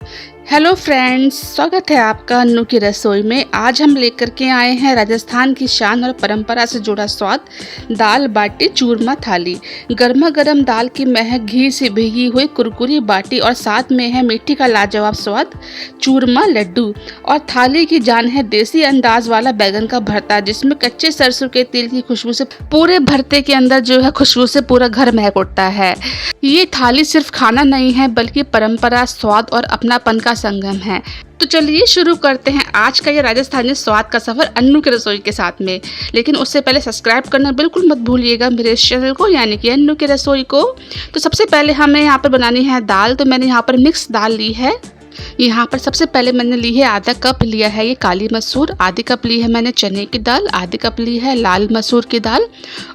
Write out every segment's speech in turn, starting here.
Hello friends, स्वागत है आपका अन्नू की रसोई में। आज हम लेकर के आए हैं राजस्थान की शान और परंपरा से जुड़ा स्वाद, दाल बाटी चूरमा थाली। गर्मा गर्म दाल की महक, घी से भीगी हुई कुरकुरी बाटी और साथ में है मीठी का लाजवाब स्वाद चूरमा लड्डू। और थाली की जान है देसी अंदाज वाला बैगन का भरता, जिसमें कच्चे सरसों के तेल की खुशबू से पूरे भरते के अंदर जो है खुशबू से पूरा घर महक उठता है। ये थाली सिर्फ खाना नहीं है बल्कि परंपरा, स्वाद और अपनापन का संगम है। तो चलिए शुरू करते हैं आज का ये राजस्थानी स्वाद का सफर अन्नू की रसोई के साथ में। लेकिन उससे पहले सब्सक्राइब करना बिल्कुल मत भूलिएगा मेरे इस चैनल को, यानी कि अन्नू की रसोई को। तो सबसे पहले हमें यहाँ पर बनानी है दाल। तो मैंने यहाँ पर मिक्स दाल ली है। यहाँ पर सबसे पहले मैंने ली है आधा कप लिया है ये काली मसूर, आधी कप ली है मैंने चने की दाल, आधी कप ली है लाल मसूर की दाल,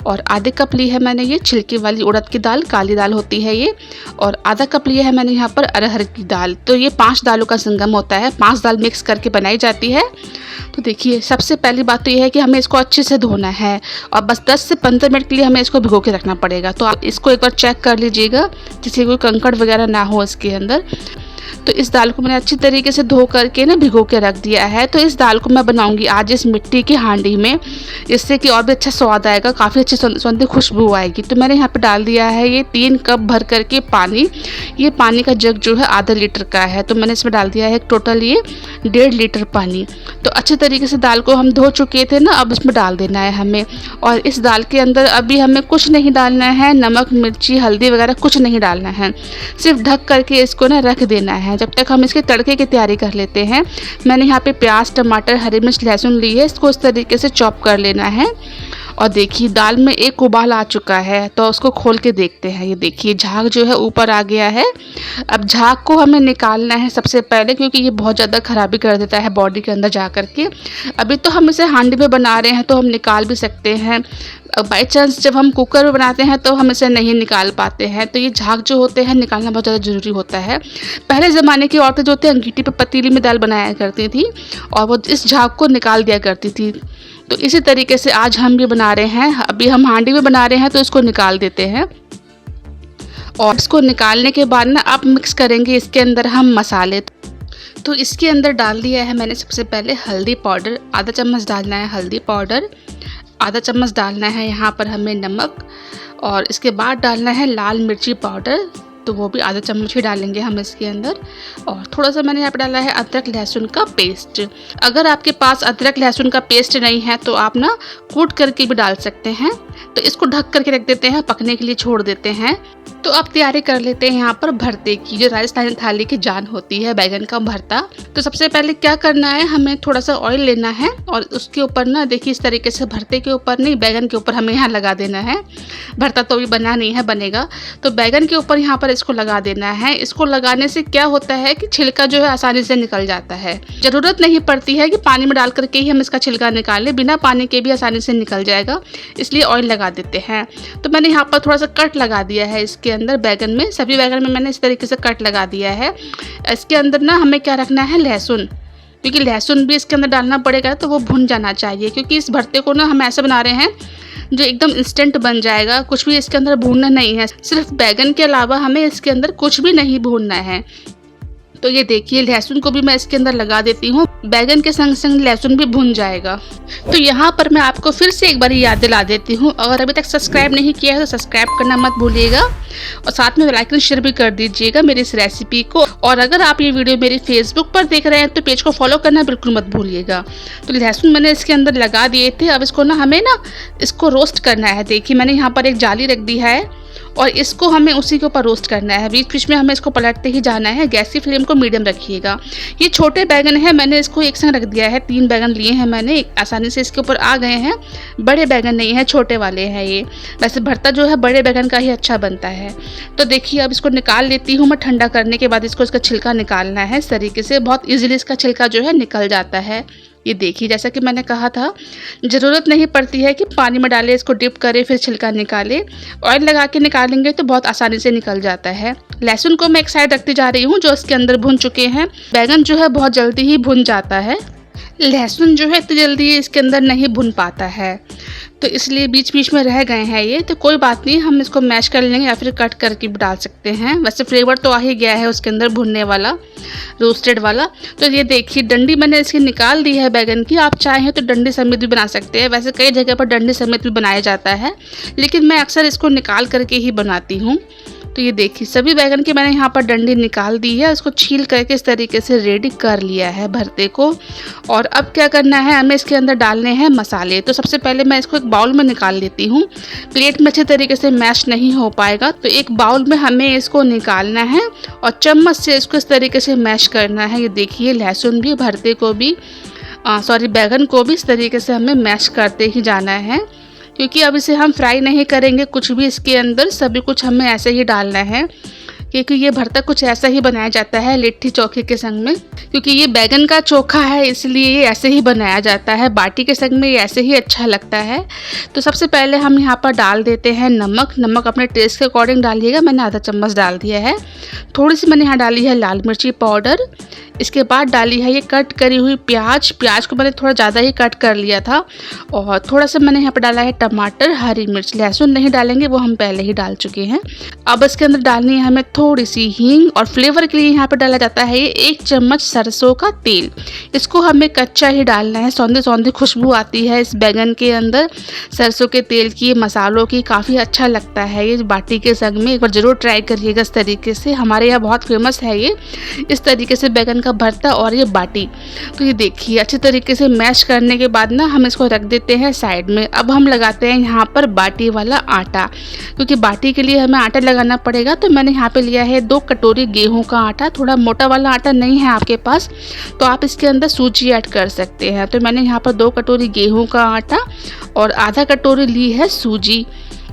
और आधे कप ली है मैंने ये छिलके वाली उड़द की दाल, काली दाल होती है ये, और आधा कप लिया है मैंने यहाँ पर अरहर की दाल। तो ये 5 दालों का संगम होता है, 5 दाल मिक्स करके बनाई जाती है। तो देखिए, सबसे पहली बात तो ये है कि हमें इसको अच्छे से धोना है और बस 10 से 15 मिनट के लिए हमें इसको भिगो के रखना पड़ेगा। तो आप इसको एक बार चेक कर लीजिएगा जिससे कोई कंकड़ वगैरह ना हो इसके अंदर। तो इस दाल को मैंने अच्छी तरीके से धो करके ना भिगो के रख दिया है। तो इस दाल को मैं बनाऊंगी आज इस मिट्टी की हांडी में, इससे कि और भी अच्छा स्वाद आएगा, काफ़ी अच्छी सुगंधित खुशबू आएगी। तो मैंने यहाँ पे डाल दिया है ये 3 कप भर करके पानी। ये पानी का जग जो है आधा लीटर का है, तो मैंने इसमें डाल दिया है टोटल ये 1.5 लीटर पानी। तो अच्छे तरीके से दाल को हम धो चुके थे ना, अब इसमें डाल देना है हमें। और इस दाल के अंदर अभी हमें कुछ नहीं डालना है, नमक मिर्ची हल्दी वगैरह कुछ नहीं डालना है, सिर्फ ढक करके इसको ना रख देना है जब तक हम इसके तड़के की तैयारी कर लेते हैं। मैंने यहाँ पे प्याज, टमाटर, हरी मिर्च, लहसुन ली है, इसको इस तरीके से चॉप कर लेना है। और देखिए दाल में एक उबाल आ चुका है, तो उसको खोल के देखते हैं। ये देखिए झाग जो है ऊपर आ गया है। अब झाग को हमें निकालना है सबसे पहले, क्योंकि ये बहुत ज़्यादा खराबी कर देता है बॉडी के अंदर जा करके। अभी तो हम इसे हांडी में बना रहे हैं तो हम निकाल भी सकते हैं, बाई चांस जब हम कुकर में बनाते हैं तो हम इसे नहीं निकाल पाते हैं। तो ये झाग जो होते हैं निकालना बहुत ज़्यादा ज़रूरी होता है। पहले ज़माने की औरतें जो होती हैं अंगीठी पे पतीली में दाल बनाया करती थी और वो इस झाग को निकाल दिया करती थी। तो इसी तरीके से आज हम भी बना रहे हैं। अभी हम हांडी में बना रहे हैं तो इसको निकाल देते हैं। और इसको निकालने के बाद ना आप मिक्स करेंगे इसके अंदर हम मसाले। तो इसके अंदर डाल दिया है मैंने सबसे पहले हल्दी पाउडर, आधा चम्मच डालना है हल्दी पाउडर, आधा चम्मच डालना है यहाँ पर हमें नमक, और इसके बाद डालना है लाल मिर्ची पाउडर, तो वो भी आधा चम्मच ही डालेंगे हम इसके अंदर। और थोड़ा सा मैंने यहाँ पर डाला है अदरक लहसुन का पेस्ट। अगर आपके पास अदरक लहसुन का पेस्ट नहीं है तो आप ना कूट करके भी डाल सकते हैं। तो इसको ढक करके रख देते हैं, पकने के लिए छोड़ देते हैं। तो अब तैयारी कर लेते हैं यहाँ पर भरते की, जो राजस्थानी थाली की जान होती है बैगन का भरता। तो सबसे पहले क्या करना है, हमें थोड़ा सा ऑयल लेना है और उसके ऊपर ना देखिए इस तरीके से, भरते के ऊपर नहीं बैगन के ऊपर हमें यहाँ लगा देना है। भरता तो अभी बना नहीं है, बनेगा। तो बैगन के ऊपर यहाँ पर इसको लगा देना है। इसको लगाने से क्या होता है कि छिलका जो है आसानी से निकल जाता है। ज़रूरत नहीं पड़ती है कि पानी में डाल करके ही हम इसका छिलका निकालें, बिना पानी के भी आसानी से निकल जाएगा, इसलिए ऑयल लगा देते हैं। तो मैंने यहाँ पर थोड़ा सा कट लगा दिया है इसके अंदर बैगन में, सभी बैगन में मैंने इस तरीके से कट लगा दिया है। इसके अंदर ना हमें क्या रखना है, लहसुन, क्योंकि लहसुन भी इसके अंदर डालना पड़ेगा, तो वो भुन जाना चाहिए। क्योंकि इस भरते को ना हम ऐसे बना रहे हैं जो एकदम इंस्टेंट बन जाएगा, कुछ भी इसके अंदर भूनना नहीं है। सिर्फ बैगन के अलावा हमें इसके अंदर कुछ भी नहीं भूनना है। तो ये देखिए लहसुन को भी मैं इसके अंदर लगा देती हूँ, बैगन के संग संग लहसुन भी भुन जाएगा। तो यहाँ पर मैं आपको फिर से एक बार याद दिला देती हूँ, अगर अभी तक सब्सक्राइब नहीं किया है तो सब्सक्राइब करना मत भूलिएगा और साथ में लाइक और शेयर भी कर दीजिएगा मेरी इस रेसिपी को। और अगर आप ये वीडियो मेरी फेसबुक पर देख रहे हैं तो पेज को फॉलो करना बिल्कुल मत भूलिएगा। तो लहसुन मैंने इसके अंदर लगा दिए थे। अब इसको ना हमें ना इसको रोस्ट करना है। देखिए मैंने यहाँ पर एक जाली रख दी है और इसको हमें उसी के ऊपर रोस्ट करना है। बीच बीच में हमें इसको पलटते ही जाना है। गैस की फ्लेम को मीडियम रखिएगा। ये छोटे बैगन है, मैंने इसको एक संग रख दिया है। 3 बैगन लिए हैं मैंने, आसानी से इसके ऊपर आ गए हैं। बड़े बैगन नहीं है, छोटे वाले हैं ये। वैसे भरता जो है बड़े बैगन का ही अच्छा बनता है। तो देखिए अब इसको निकाल लेती हूँ मैं। ठंडा करने के बाद इसका छिलका निकालना है। इस तरीके से बहुत ईजिली इसका छिलका जो है निकल जाता है। ये देखिए जैसा कि मैंने कहा था, ज़रूरत नहीं पड़ती है कि पानी में डालें, इसको डिप करें फिर छिलका निकालें। ऑयल लगा के निकालेंगे तो बहुत आसानी से निकल जाता है। लहसुन को मैं एक साइड रखती जा रही हूँ, जो इसके अंदर भुन चुके हैं। बैगन जो है बहुत जल्दी ही भुन जाता है। लहसुन जो है इतनी जल्दी इसके अंदर नहीं भुन पाता है, तो इसलिए बीच बीच में रह गए हैं ये। तो कोई बात नहीं, हम इसको मैश कर लेंगे या फिर कट करके भी डाल सकते हैं। वैसे फ्लेवर तो आ ही गया है उसके अंदर भुनने वाला, रोस्टेड वाला। तो ये देखिए डंडी मैंने इसकी निकाल दी है बैगन की। आप चाहें तो डंडी समेत भी बना सकते हैं, वैसे कई जगह पर डंडी समेत भी बनाया जाता है, लेकिन मैं अक्सर इसको निकाल करके ही बनाती हूँ। तो ये देखिए सभी बैगन की मैंने यहाँ पर डंडी निकाल दी है, उसको छील करके इस तरीके से रेडी कर लिया है भरते को। और अब क्या करना है, हमें इसके अंदर डालने हैं मसाले। तो सबसे पहले मैं इसको एक बाउल में निकाल लेती हूँ, प्लेट में अच्छे तरीके से मैश नहीं हो पाएगा। तो एक बाउल में हमें इसको निकालना है और चम्मच से इसको इस तरीके से मैश करना है। ये देखिए लहसुन भी, भरते को भी, बैगन को भी इस तरीके से हमें मैश करते ही जाना है, क्योंकि अब इसे हम फ्राई नहीं करेंगे कुछ भी इसके अंदर, सभी कुछ हमें ऐसे ही डालना है। क्योंकि ये भरता कुछ ऐसा ही बनाया जाता है लिट्टी चोखे के संग में, क्योंकि ये बैगन का चोखा है इसलिए ये ऐसे ही बनाया जाता है। बाटी के संग में ये ऐसे ही अच्छा लगता है। तो सबसे पहले हम यहाँ पर डाल देते हैं नमक। नमक अपने टेस्ट के अकॉर्डिंग डालिएगा, मैंने आधा चम्मच डाल दिया है। थोड़ी सी मैंने यहाँ डाली है लाल मिर्ची पाउडर। इसके बाद डाली है ये कट करी हुई प्याज। प्याज को मैंने थोड़ा ज़्यादा ही कट कर लिया था। और थोड़ा सा मैंने यहाँ पर डाला है टमाटर, हरी मिर्च। लहसुन नहीं डालेंगे, वो हम पहले ही डाल चुके हैं। अब इसके अंदर डालनी है हमें थोड़ी सी हींग, और फ्लेवर के लिए यहाँ पर डाला जाता है ये 1 चम्मच सरसों का तेल। इसको हमें कच्चा ही डालना है, सौंधी सौंधी खुशबू आती है इस बैगन के अंदर सरसों के तेल की, मसालों की, काफ़ी अच्छा लगता है ये बाटी के संग में। एक बार ज़रूर ट्राई करिएगा इस तरीके से, हमारे यहाँ बहुत फेमस है ये इस तरीके से बैगन का भरता और ये बाटी। तो ये देखिए अच्छे तरीके से मैश करने के बाद ना हम इसको रख देते हैं साइड में। अब हम लगाते हैं यहाँ पर बाटी वाला आटा, क्योंकि बाटी के लिए हमें आटा लगाना पड़ेगा। तो मैंने यहाँ पे लिया है 2 कटोरी गेहूं का आटा। थोड़ा मोटा वाला आटा नहीं है आपके पास तो आप इसके अंदर सूजी ऐड कर सकते हैं। तो मैंने यहाँ पर 2 कटोरी गेहूं का आटा और आधा कटोरी ली है सूजी,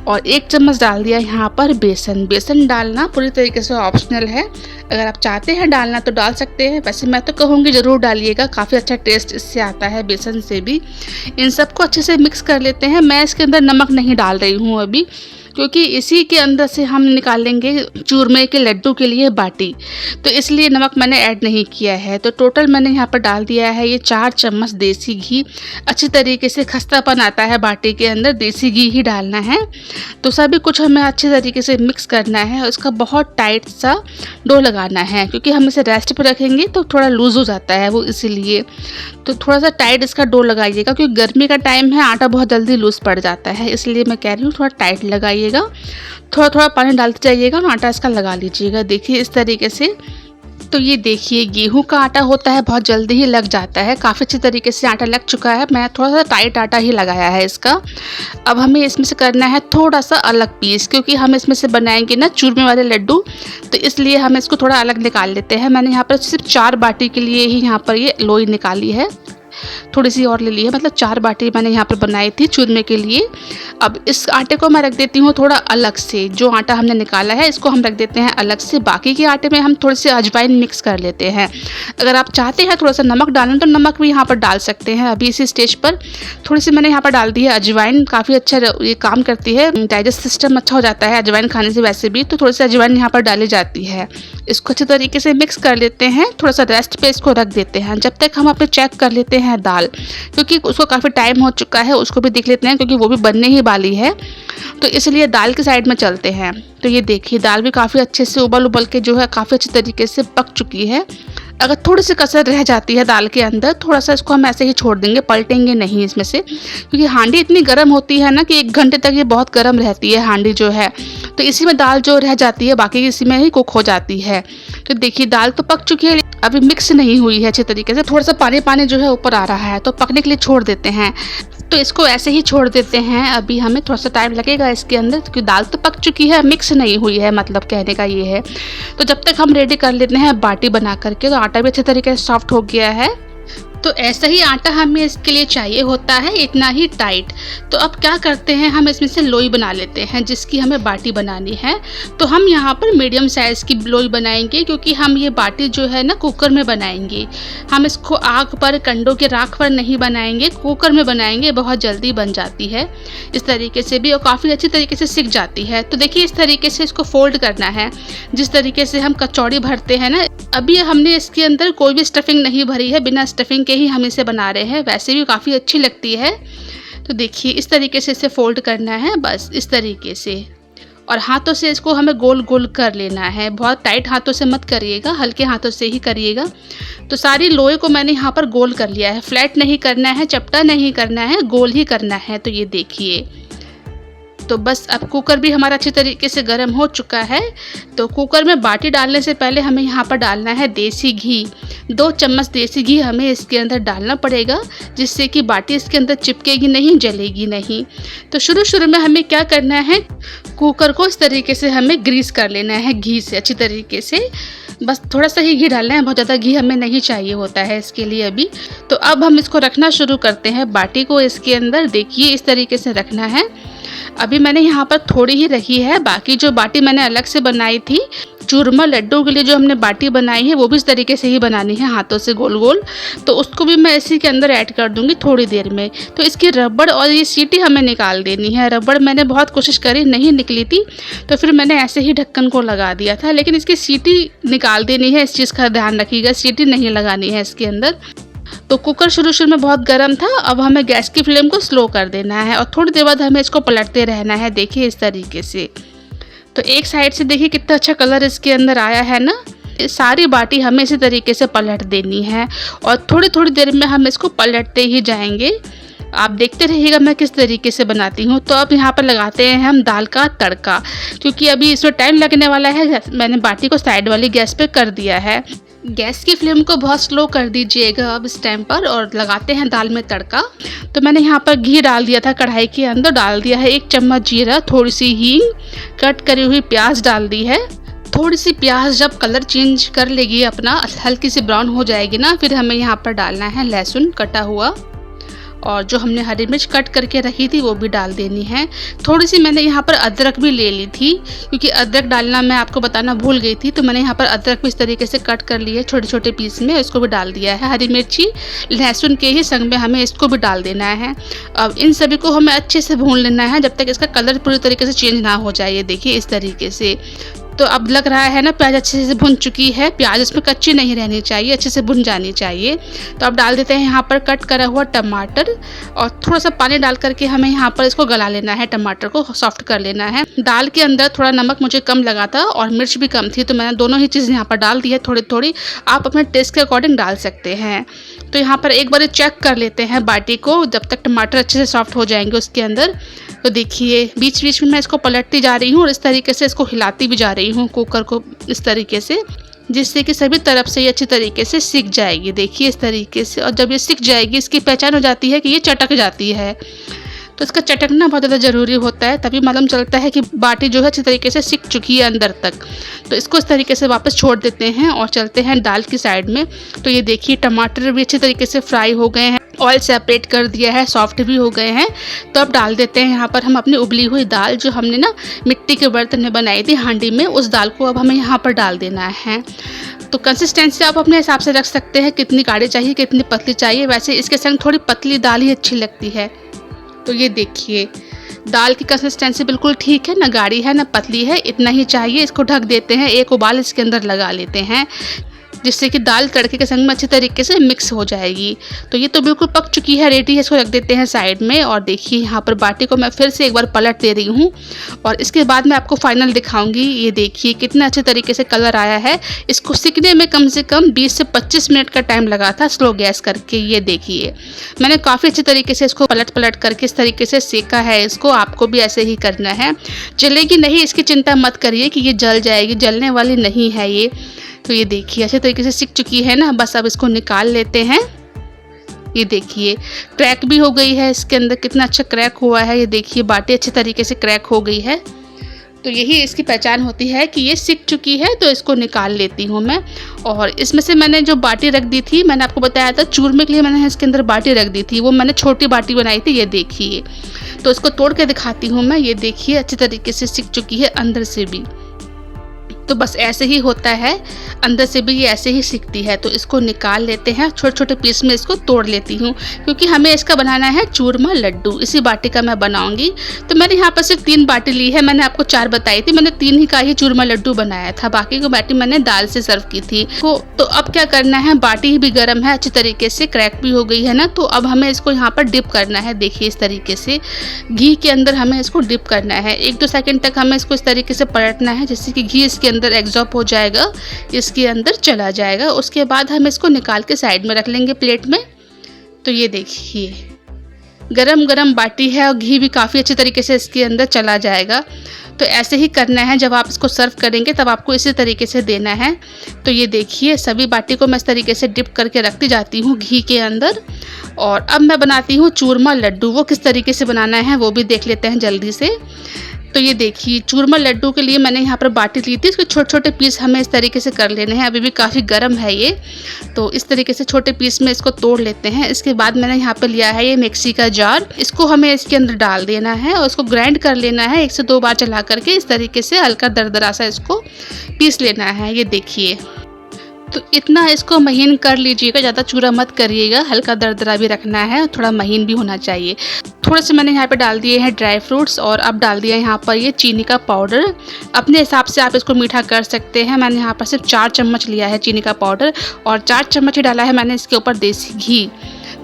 और 1 चम्मच डाल दिया यहाँ पर बेसन। बेसन डालना पूरी तरीके से ऑप्शनल है, अगर आप चाहते हैं डालना तो डाल सकते हैं, वैसे मैं तो कहूँगी ज़रूर डालिएगा, काफ़ी अच्छा टेस्ट इससे आता है बेसन से भी। इन सबको अच्छे से मिक्स कर लेते हैं। मैं इसके अंदर नमक नहीं डाल रही हूँ अभी, क्योंकि इसी के अंदर से हम निकालेंगे चूरमे के लड्डू के लिए बाटी, तो इसलिए नमक मैंने ऐड नहीं किया है। तो टोटल मैंने यहाँ पर डाल दिया है ये 4 चम्मच देसी घी। अच्छी तरीके से खस्तापन आता है बाटी के अंदर, देसी घी ही डालना है। तो सभी कुछ हमें अच्छे तरीके से मिक्स करना है और इसका बहुत टाइट सा डो लगाना है, क्योंकि हम इसे रेस्ट पर रखेंगे तो थोड़ा लूज़ हो जाता है वो, इसीलिए तो थोड़ा सा टाइट इसका डो लगाइएगा, क्योंकि गर्मी का टाइम है, आटा बहुत जल्दी लूज़ पड़ जाता है, इसलिए मैं कह रही हूँ थोड़ा टाइट लगाइएगा। थोड़ा थोड़ा पानी डालते जाइएगा और आटा इसका लगा लीजिएगा। देखिए इस तरीके से। तो ये देखिए गेहूं का आटा होता है बहुत जल्दी ही लग जाता है, काफ़ी अच्छी तरीके से आटा लग चुका है। मैं थोड़ा सा टाइट आटा ही लगाया है इसका। अब हमें इसमें से करना है थोड़ा सा अलग पीस, क्योंकि हम इसमें से बनाएंगे ना चूरमे वाले लड्डू, तो इसलिए हम इसको थोड़ा अलग निकाल लेते हैं। मैंने यहाँ पर सिर्फ 4 बाटी के लिए ही यहाँ पर ये लोई निकाली है, थोड़ी सी और ले ली है, मतलब 4 बाटी मैंने यहाँ पर बनाई थी चूरमे के लिए। अब इस आटे को मैं रख देती हूँ थोड़ा अलग से, जो आटा हमने निकाला है इसको हम रख देते हैं अलग से। बाकी के आटे में हम थोड़ी सी अजवाइन मिक्स कर लेते हैं। अगर आप चाहते हैं थोड़ा सा नमक डालना तो नमक भी यहाँ पर डाल सकते हैं। अभी इसी स्टेज पर थोड़ी सी मैंने यहाँ पर डाल दी है अजवाइन, काफ़ी अच्छा ये काम करती है, डाइजेस्ट सिस्टम अच्छा हो जाता है अजवाइन खाने से वैसे भी, तो थोड़ी सी अजवाइन यहाँ पर डाली जाती है। इसको अच्छे तरीके से मिक्स कर लेते हैं, थोड़ा सा रेस्ट पे इसको रख देते हैं जब तक हम अपने चेक कर लेते हैं दाल, क्योंकि उसको काफ़ी टाइम हो चुका है, उसको भी देख लेते हैं क्योंकि वो भी बनने ही वाली है, तो इसलिए दाल के साइड में चलते हैं। तो ये देखिए दाल भी काफ़ी अच्छे से उबल के जो है काफ़ी अच्छे तरीके से पक चुकी है। अगर थोड़ी सी कसर रह जाती है दाल के अंदर, थोड़ा सा इसको हम ऐसे ही छोड़ देंगे, पलटेंगे नहीं इसमें से, क्योंकि हांडी इतनी गर्म होती है ना कि 1 घंटे तक ये बहुत गर्म रहती है हांडी जो है, तो इसी में दाल जो रह जाती है बाकी इसी में ही कुक हो जाती है। तो देखिए दाल तो पक चुकी है, अभी मिक्स नहीं हुई है अच्छे तरीके से, थोड़ा सा पानी पानी जो है ऊपर आ रहा है, तो पकने के लिए छोड़ देते हैं। तो इसको ऐसे ही छोड़ देते हैं, अभी हमें थोड़ा सा टाइम लगेगा इसके अंदर, क्योंकि दाल तो पक चुकी है, मिक्स नहीं हुई है, मतलब कहने का ये है। तो जब तक हम रेडी कर लेते हैं बाटी बना करके, तो आटा भी अच्छे तरीके से सॉफ्ट हो गया है। तो ऐसा ही आटा हमें इसके लिए चाहिए होता है, इतना ही टाइट। तो अब क्या करते हैं, हम इसमें से लोई बना लेते हैं जिसकी हमें बाटी बनानी है। तो हम यहाँ पर मीडियम साइज़ की लोई बनाएंगे, क्योंकि हम ये बाटी जो है ना कुकर में बनाएंगे। हम इसको आग पर, कंडों के राख पर नहीं बनाएंगे, कुकर में बनाएंगे, बहुत जल्दी बन जाती है इस तरीके से भी, और काफ़ी अच्छी तरीके से सिक जाती है। तो देखिए इस तरीके से इसको फोल्ड करना है, जिस तरीके से हम कचौड़ी भरते हैं ना। अभी हमने इसके अंदर कोई भी स्टफिंग नहीं भरी है, बिना स्टफिंग के ही हम इसे बना रहे हैं, वैसे भी काफ़ी अच्छी लगती है। तो देखिए इस तरीके से इसे फोल्ड करना है, बस इस तरीके से, और हाथों से इसको हमें गोल गोल कर लेना है। बहुत टाइट हाथों से मत करिएगा, हल्के हाथों से ही करिएगा। तो सारी लोहे को मैंने यहाँ पर गोल कर लिया है, फ्लैट नहीं करना है, चपटा नहीं करना है, गोल ही करना है। तो ये देखिए, तो बस अब कुकर भी हमारा अच्छी तरीके से गर्म हो चुका है। तो कुकर में बाटी डालने से पहले हमें यहाँ पर डालना है देसी घी। 2 चम्मच देसी घी हमें इसके अंदर डालना पड़ेगा, जिससे कि बाटी इसके अंदर चिपकेगी नहीं, जलेगी नहीं। तो शुरू में हमें क्या करना है, कुकर को इस तरीके से हमें ग्रीस कर लेना है घी से अच्छी तरीके से। बस थोड़ा सा ही घी डालना है, बहुत ज़्यादा घी हमें नहीं चाहिए होता है इसके लिए अभी। तो अब हम इसको रखना शुरू करते हैं, बाटी को इसके अंदर देखिए इस तरीके से रखना है। अभी मैंने यहाँ पर थोड़ी ही रखी है, बाकी जो बाटी मैंने अलग से बनाई थी चूरमा लड्डू के लिए, जो हमने बाटी बनाई है वो भी इस तरीके से ही बनानी है, हाथों से गोल गोल। तो उसको भी मैं इसी के अंदर ऐड कर दूंगी थोड़ी देर में। तो इसकी रबड़ और ये सीटी हमें निकाल देनी है। रबड़ मैंने बहुत कोशिश करी, नहीं निकली थी, तो फिर मैंने ऐसे ही ढक्कन को लगा दिया था, लेकिन इसकी सीटी निकाल देनी है, इस चीज़ का ध्यान रखिएगा, सीटी नहीं लगानी है इसके अंदर। तो कुकर शुरू में बहुत गर्म था, अब हमें गैस की फ्लेम को स्लो कर देना है और थोड़ी देर बाद हमें इसको पलटते रहना है। देखिए इस तरीके से, तो एक साइड से देखिए कितना अच्छा कलर इसके अंदर आया है ना। सारी बाटी हमें इसी तरीके से पलट देनी है और थोड़ी देर में हम इसको पलटते ही जाएंगे। आप देखते रहिएगा मैं किस तरीके से बनाती हूँ। तो अब यहाँ पर लगाते हैं हम दाल का तड़का, क्योंकि अभी इसमें टाइम लगने वाला है। मैंने बाटी को साइड वाली गैस पे कर दिया है। गैस की फ्लेम को बहुत स्लो कर दीजिएगा अब इस टाइम पर, और लगाते हैं दाल में तड़का। तो मैंने यहाँ पर घी डाल दिया था, कढ़ाई के अंदर डाल दिया है 1 चम्मच जीरा, थोड़ी सी हींग, कट करी हुई प्याज डाल दी है। थोड़ी सी प्याज जब कलर चेंज कर लेगी अपना, हल्की सी ब्राउन हो जाएगी ना, फिर हमें यहाँ पर डालना है लहसुन कटा हुआ, और जो हमने हरी मिर्च कट करके रखी थी वो भी डाल देनी है। थोड़ी सी मैंने यहाँ पर अदरक भी ले ली थी, क्योंकि अदरक डालना मैं आपको बताना भूल गई थी। तो मैंने यहाँ पर अदरक भी इस तरीके से कट कर लिए छोटे छोटे पीस में, इसको भी डाल दिया है। हरी मिर्ची लहसुन के ही संग में हमें इसको भी डाल देना है। अब इन सभी को हमें अच्छे से भून लेना है जब तक इसका कलर पूरी तरीके से चेंज ना हो जाए। देखिए इस तरीके से, तो अब लग रहा है ना प्याज अच्छे से भुन चुकी है। प्याज इसमें कच्ची नहीं रहनी चाहिए, अच्छे से भुन जानी चाहिए। तो अब डाल देते हैं यहाँ पर कट करा हुआ टमाटर, और थोड़ा सा पानी डाल करके हमें यहाँ पर इसको गला लेना है, टमाटर को सॉफ्ट कर लेना है। दाल के अंदर थोड़ा नमक मुझे कम लगा था और मिर्च भी कम थी, तो मैंने दोनों ही चीज़ यहाँ पर डाल दी है थोड़ी थोड़ी। आप अपने टेस्ट के अकॉर्डिंग डाल सकते हैं। तो यहाँ पर एक बार चेक कर लेते हैं बाटी को, जब तक टमाटर अच्छे से सॉफ्ट हो जाएंगे उसके अंदर। तो देखिए बीच बीच में मैं इसको पलटती जा रही हूँ और इस तरीके से इसको हिलाती भी जा रही हूँ कुकर को इस तरीके से, जिससे कि सभी तरफ से ये अच्छी तरीके से सिक जाएगी। देखिए इस तरीके से, और जब ये सिक जाएगी इसकी पहचान हो जाती है कि ये चटक जाती है। तो इसका चटकना बहुत ज़्यादा ज़रूरी होता है, तभी मालूम चलता है कि बाटी जो है अच्छी तरीके से सिक चुकी है अंदर तक। तो इसको इस तरीके से वापस छोड़ देते हैं और चलते हैं दाल की साइड में। तो ये देखिए टमाटर भी अच्छी तरीके से फ्राई हो गए हैं, ऑयल सेपरेट कर दिया है, सॉफ्ट भी हो गए हैं। तो अब डाल देते हैं यहाँ पर हम अपनी उबली हुई दाल, जो हमने ना मिट्टी के बर्तन में बनाई थी हांडी में, उस दाल को अब हमें यहाँ पर डाल देना है। तो कंसिस्टेंसी आप अपने हिसाब से रख सकते हैं, कितनी गाढ़ी चाहिए कितनी पतली चाहिए। वैसे इसके संग थोड़ी पतली दाल ही अच्छी लगती है। तो ये देखिए दाल की कंसिस्टेंसी बिल्कुल ठीक है, ना गाढ़ी है ना पतली है, इतना ही चाहिए। इसको ढक देते हैं, एक उबाल इसके अंदर लगा लेते हैं, जिससे कि दाल तड़के के संग में अच्छी तरीके से मिक्स हो जाएगी। तो ये तो बिल्कुल पक चुकी है, रेडी है। इसको रख देते हैं साइड में। और देखिए यहाँ पर बाटी को मैं फिर से एक बार पलट दे रही हूँ, और इसके बाद मैं आपको फाइनल दिखाऊंगी। ये देखिए कितना अच्छे तरीके से कलर आया है। इसको सिकने में कम से कम 20 से 25 मिनट का टाइम लगा था स्लो गैस करके। ये देखिए मैंने काफ़ी अच्छे तरीके से इसको पलट करके इस तरीके से सेका है। इसको आपको भी ऐसे ही करना है। जलेगी नहीं इसकी चिंता मत करिए कि ये जल जाएगी, जलने वाली नहीं है ये। तो ये देखिए अच्छे तरीके से सिक चुकी है ना। बस अब इसको निकाल लेते हैं। ये देखिए क्रैक भी हो गई है, इसके अंदर कितना अच्छा क्रैक हुआ है। ये देखिए बाटी अच्छे तरीके से क्रैक हो गई है। तो यही इसकी पहचान होती है कि ये सिक चुकी है। तो इसको निकाल लेती हूँ मैं। और इसमें से मैंने जो बाटी रख दी थी, मैंने आपको बताया था चूरमे के लिए मैंने इसके अंदर बाटी रख दी थी, वो मैंने छोटी बाटी बनाई थी। ये देखिए, तो इसको तोड़ के दिखाती हूँ मैं। ये देखिए अच्छी तरीके से सिक चुकी है अंदर से भी। तो बस ऐसे ही होता है, अंदर से भी ये ऐसे ही सिकती है। तो इसको निकाल लेते हैं, छोटे छोटे पीस में इसको तोड़ लेती हूँ, क्योंकि हमें इसका बनाना है चूरमा लड्डू। इसी बाटी का मैं बनाऊंगी। तो मैंने यहाँ पर सिर्फ 3 बाटी ली है, मैंने आपको 4 बताई थी, मैंने 3 ही का ही चूरमा लड्डू बनाया था, बाकी की बाटी मैंने दाल से सर्व की थी। तो अब क्या करना है, बाटी भी गर्म है, अच्छी तरीके से क्रैक भी हो गई है ना। तो अब हमें इसको यहाँ पर डिप करना है। देखिए इस तरीके से घी के अंदर हमें इसको डिप करना है। 1-2 सेकंड तक हमें इसको इस तरीके से पलटना है, जिससे कि घी इसके अंदर एब्जॉर्ब हो जाएगा, इसके अंदर चला जाएगा। उसके बाद हम इसको निकाल के साइड में रख लेंगे प्लेट में। तो ये देखिए गरम गरम बाटी है और घी भी काफ़ी अच्छे तरीके से इसके अंदर चला जाएगा। तो ऐसे ही करना है, जब आप इसको सर्व करेंगे तब आपको इसी तरीके से देना है। तो ये देखिए सभी बाटी को मैं इस तरीके से डिप करके रखती जाती हूँ घी के अंदर। और अब मैं बनाती हूँ चूरमा लड्डू। वो किस तरीके से बनाना है वो भी देख लेते हैं जल्दी से। तो ये देखिए चूरमा लड्डू के लिए मैंने यहाँ पर बाटी ली थी, इसके छोटे छोटे पीस हमें इस तरीके से कर लेने हैं। अभी भी काफ़ी गर्म है ये, तो इस तरीके से छोटे पीस में इसको तोड़ लेते हैं। इसके बाद मैंने यहाँ पर लिया है ये मिक्सी का जार, इसको हमें इसके अंदर डाल देना है और इसको ग्राइंड कर लेना है 1 से 2 बार चला करके। इस तरीके से हल्का दरदरा सा इसको पीस लेना है। ये देखिए तो इतना इसको महीन कर लीजिएगा, ज़्यादा चूरा मत करिएगा, हल्का दरदरा भी रखना है, थोड़ा महीन भी होना चाहिए। थोड़े से मैंने यहाँ पे डाल दिए हैं ड्राई फ्रूट्स और अब डाल दिया है यहाँ पर ये चीनी का पाउडर। अपने हिसाब से आप इसको मीठा कर सकते हैं। मैंने यहाँ पर सिर्फ 4 चम्मच लिया है चीनी का पाउडर और 4 चम्मच ही डाला है मैंने इसके ऊपर देसी घी।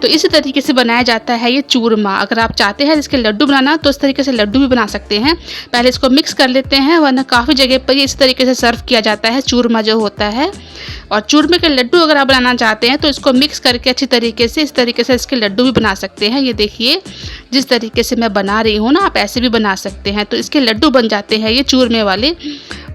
तो इसी तरीके से बनाया जाता है ये चूरमा। अगर आप चाहते हैं इसके लड्डू बनाना तो इस तरीके से लड्डू भी बना सकते हैं। पहले इसको मिक्स कर लेते हैं, वरना काफ़ी जगह पर ये इस तरीके से सर्व किया जाता है चूरमा जो होता है। और चूरमे के लड्डू अगर आप बनाना चाहते हैं तो इसको मिक्स करके अच्छी तरीके से इस तरीके से इसके लड्डू भी बना सकते हैं। ये देखिए जिस तरीके से मैं बना रही हूँ ना, आप ऐसे भी बना सकते हैं। तो इसके लड्डू बन जाते हैं ये चूरमे वाले।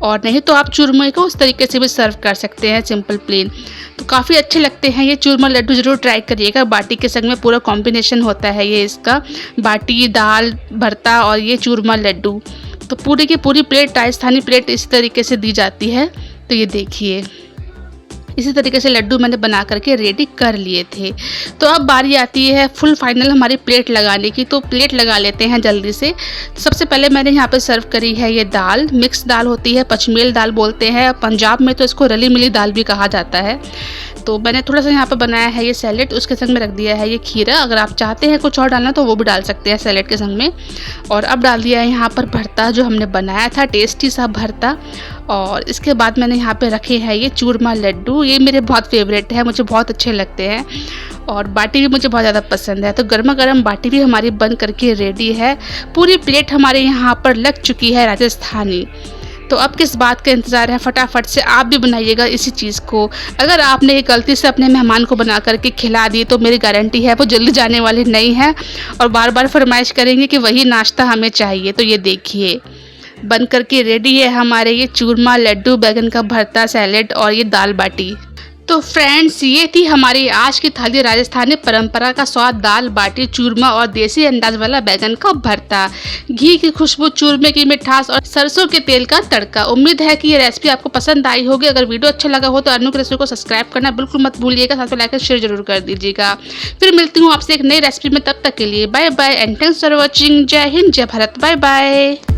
और नहीं तो आप चूरमे को उस तरीके से भी सर्व कर सकते हैं, सिंपल प्लेन। तो काफ़ी अच्छे लगते हैं ये चूरमा लड्डू, ज़रूर ट्राई करिएगा। बाटी के संग में पूरा कॉम्बिनेशन होता है ये इसका, बाटी, दाल, भरता और ये चूरमा लड्डू। तो पूरी की पूरी प्लेट, राजस्थानी प्लेट इस तरीके से दी जाती है। तो ये देखिए इसी तरीके से लड्डू मैंने बना करके रेडी कर लिए थे। तो अब बारी आती है फुल फाइनल हमारी प्लेट लगाने की। तो प्लेट लगा लेते हैं जल्दी से। तो सबसे पहले मैंने यहाँ पे सर्व करी है ये दाल, मिक्स दाल होती है, पचमेल दाल बोलते हैं, पंजाब में तो इसको रली मिली दाल भी कहा जाता है। तो मैंने थोड़ा सा यहाँ पर बनाया है ये सैलेड, उसके संग में रख दिया है ये खीरा। अगर आप चाहते हैं कुछ और डालना तो वो भी डाल सकते हैं सैलेड के संग में। और अब डाल दिया है यहाँ पर भरता जो हमने बनाया था, टेस्टी सा भरता। और इसके बाद मैंने यहाँ पे रखे हैं ये चूरमा लड्डू, ये मेरे बहुत फेवरेट है, मुझे बहुत अच्छे लगते हैं। और बाटी भी मुझे बहुत ज़्यादा पसंद है। तो गर्मा गर्म बाटी भी हमारी बन करके रेडी है। पूरी प्लेट हमारे यहाँ पर लग चुकी है राजस्थानी। तो अब किस बात का इंतज़ार है, फटाफट से आप भी बनाइएगा इसी चीज़ को। अगर आपने गलती से अपने मेहमान को बना करके खिला दी तो मेरी गारंटी है वो जल्दी जाने वाली नहीं है और बार बार फरमाइश करेंगे कि वही नाश्ता हमें चाहिए। तो ये देखिए बन करके रेडी है हमारे ये चूरमा लड्डू, बैगन का भरता, सैलेड और ये दाल बाटी। तो फ्रेंड्स ये थी हमारी आज की थाली, राजस्थानी परंपरा का स्वाद, दाल बाटी, चूरमा और देसी अंदाज वाला बैगन का भरता, घी की खुशबू, चूरमे की मिठास और सरसों के तेल का तड़का। उम्मीद है कि ये रेसिपी आपको पसंद आई होगी। अगर वीडियो अच्छा लगा हो तो अनु की रेसिपी को सब्सक्राइब करना बिल्कुल मत भूलिएगा, साथ में लाइक और शेयर जरूर कर दीजिएगा। फिर मिलती हूँ आपसे एक नई रेसिपी में, तब तक के लिए bye bye and thanks for watching. जय हिंद, जय भारत, बाय बाय।